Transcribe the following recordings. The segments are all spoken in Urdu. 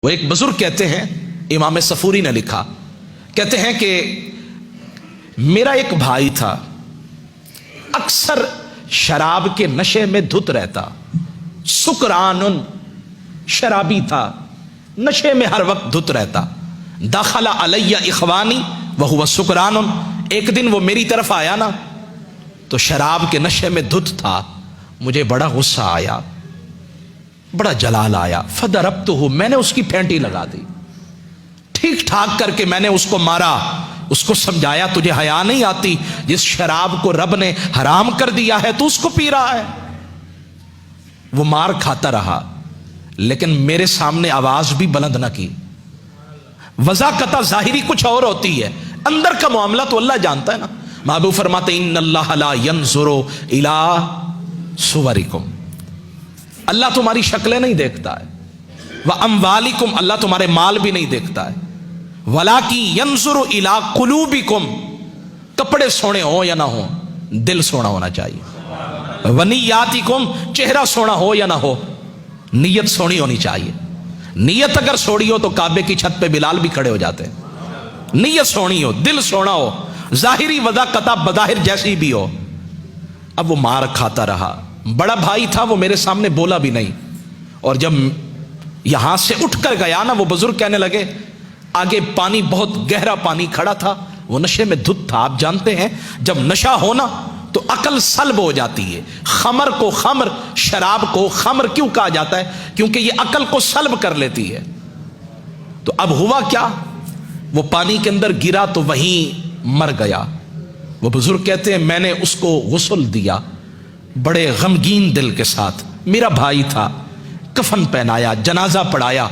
وہ ایک بزرگ کہتے ہیں، امام صفوری نے لکھا، کہتے ہیں کہ میرا ایک بھائی تھا، اکثر شراب کے نشے میں دھت رہتا، سکران، شرابی تھا، نشے میں ہر وقت دھت رہتا۔ دخل علی اخوانی وہو سکران، ایک دن وہ میری طرف آیا نا تو شراب کے نشے میں دھت تھا، مجھے بڑا غصہ آیا، بڑا جلال آیا، فضربتہ، میں نے اس کی پھینٹی لگا دی، ٹھیک ٹھاک کر کے میں نے اس کو مارا، اس کو سمجھایا تجھے حیا نہیں آتی، جس شراب کو رب نے حرام کر دیا ہے تو اس کو پی رہا ہے۔ وہ مار کھاتا رہا لیکن میرے سامنے آواز بھی بلند نہ کی۔ وضاقتہ ظاہری کچھ اور ہوتی ہے، اندر کا معاملہ تو اللہ جانتا ہے نا۔ محبوب فرماتے ان اللہ لا ينظر الى صورکم، اللہ تمہاری شکلیں نہیں دیکھتا ہے، واموالکم، اللہ تمہارے مال بھی نہیں دیکھتا ہے، ولاکن ينظر الى قلوبکم، کپڑے سونے ہو یا نہ ہو، دل سونا ہونا چاہیے، ونیاتکم، چہرہ سونا ہو یا نہ ہو، نیت سونی ہونی چاہیے۔ نیت اگر سوڑی ہو تو کعبے کی چھت پہ بلال بھی کھڑے ہو جاتے ہیں۔ نیت سونی ہو، دل سونا ہو، ظاہری وضاقتہ بظاہر جیسی بھی ہو۔ اب وہ مار کھاتا رہا، بڑا بھائی تھا، وہ میرے سامنے بولا بھی نہیں، اور جب یہاں سے اٹھ کر گیا نا، وہ بزرگ کہنے لگے، آگے پانی، بہت گہرا پانی کھڑا تھا، وہ نشے میں دھت تھا۔ آپ جانتے ہیں جب نشہ ہونا تو عقل سلب ہو جاتی ہے۔ خمر کو خمر، شراب کو خمر کیوں کہا جاتا ہے؟ کیونکہ یہ عقل کو سلب کر لیتی ہے۔ تو اب ہوا کیا، وہ پانی کے اندر گرا تو وہیں مر گیا۔ وہ بزرگ کہتے ہیں میں نے اس کو غسل دیا بڑے غمگین دل کے ساتھ، میرا بھائی تھا، کفن پہنایا، جنازہ پڑھایا،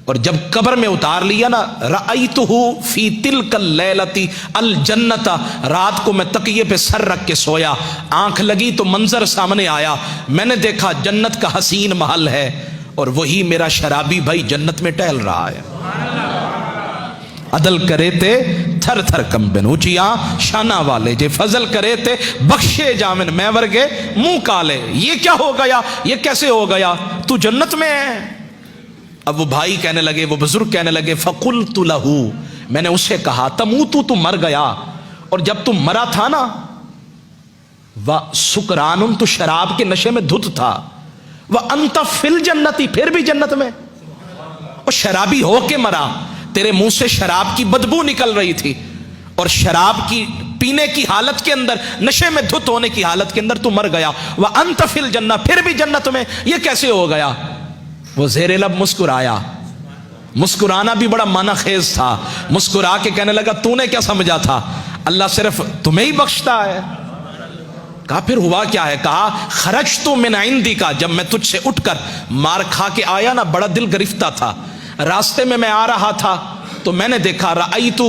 اور جب قبر میں اتار لیا نا، رأیتہ فی تلک اللیلۃ الجنۃ، رات کو میں تکیے پہ سر رکھ کے سویا، آنکھ لگی تو منظر سامنے آیا، میں نے دیکھا جنت کا حسین محل ہے، اور وہی میرا شرابی بھائی جنت میں ٹہل رہا ہے۔ عدل کرے تے تھر تھر کمبن، اونچیاں شانہ والے جے فضل کرے تے بخشے جامن، میں ورگے منہ کالے، یہ کیا ہو گیا، یہ کیسے ہو گیا، تو جنت میں ہے۔ اب وہ بھائی کہنے لگے، وہ بزرگ کہنے لگے، فقلت لہ، میں نے اسے کہا، تموتو، تو مر گیا، اور جب تم مرا تھا نا، سکران، تو شراب کے نشے میں دھت تھا، وانت فی الجنت، پھر بھی جنت میں، اور شرابی ہو کے مرا، تیرے منہ سے شراب کی بدبو نکل رہی تھی، اور شراب کی پینے کی حالت کے اندر، نشے میں دھت ہونے کی حالت کے اندر تو مر گیا، وانت فی الجنہ، پھر بھی جنت میں، یہ کیسے ہو گیا؟ وہ زیر لب مسکرایا، مسکرانا بھی بڑا معنی خیز تھا، مسکرا کے کہنے لگا تو نے کیا سمجھا تھا، اللہ صرف تمہیں ہی بخشتا ہے؟ کہا پھر ہوا کیا ہے؟ کہا خرجت من عندک، جب میں تجھ سے اٹھ کر مار کھا کے آیا نا، بڑا دل گرفتہ تھا، راستے میں میں آ رہا تھا تو میں نے دیکھا، رأیت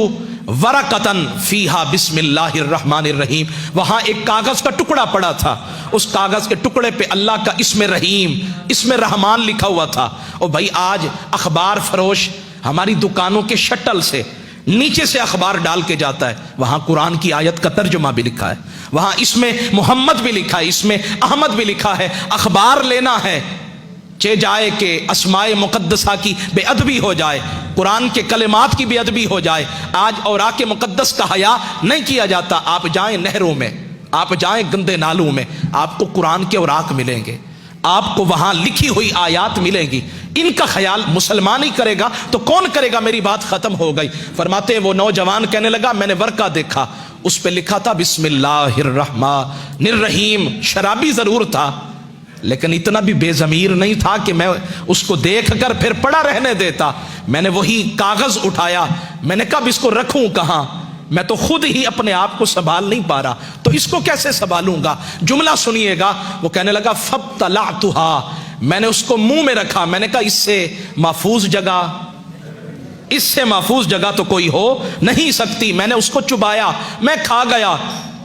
ورقۃ فیہا بسم اللہ الرحمن الرحیم، وہاں ایک کاغذ کا ٹکڑا پڑا تھا، اس کاغذ کے ٹکڑے پہ اللہ کا اسم رحیم، اسم رحمان لکھا ہوا تھا۔ اور بھائی آج اخبار فروش ہماری دکانوں کے شٹل سے نیچے سے اخبار ڈال کے جاتا ہے، وہاں قرآن کی آیت کا ترجمہ بھی لکھا ہے، وہاں اسم محمد بھی لکھا ہے، اسم احمد بھی لکھا ہے۔ اخبار لینا ہے، چہ جائے کہ اسماء مقدسہ کی بے ادبی ہو جائے، قرآن کے کلمات کی بے ادبی ہو جائے۔ آج اوراق مقدس کا حیا نہیں کیا جاتا، آپ جائیں نہروں میں، آپ جائیں گندے نالوں میں، آپ کو قرآن کے اوراق ملیں گے، آپ کو وہاں لکھی ہوئی آیات ملیں گی۔ ان کا خیال مسلمان ہی کرے گا تو کون کرے گا؟ میری بات ختم ہو گئی۔ فرماتے ہیں وہ نوجوان کہنے لگا میں نے ورقہ دیکھا، اس پہ لکھا تھا بسم اللہ الرحمن الرحیم۔ شرابی ضرور تھا لیکن اتنا بھی بے ضمیر نہیں تھا کہ میں اس کو دیکھ کر پھر پڑا رہنے دیتا۔ میں نے وہی کاغذ اٹھایا، میں نے کہا اس کو رکھوں کہاں، میں تو خود ہی اپنے آپ کو سنبھال نہیں پا رہا، تو اس کو کیسے سنبھالوں گا؟ جملہ سنیے گا، وہ کہنے لگا فابتلعتھا، میں نے اس کو منہ میں رکھا، میں نے کہا اس سے محفوظ جگہ، اس سے محفوظ جگہ تو کوئی ہو نہیں سکتی۔ میں نے اس کو چبایا، میں کھا گیا،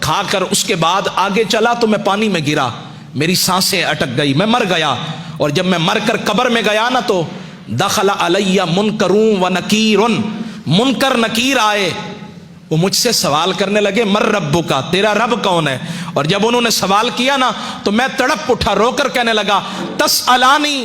کھا کر اس کے بعد آگے چلا تو میں پانی میں گرا، میری سانسیں اٹک گئی، میں مر گیا۔ اور جب میں مر کر قبر میں گیا نا تو دخل علی منکرون و نکیر، منکر نکیر آئے، وہ مجھ سے سوال کرنے لگے من ربک، تیرا رب کون ہے؟ اور جب انہوں نے سوال کیا نا تو میں تڑپ اٹھا، رو کر کہنے لگا تسألانی،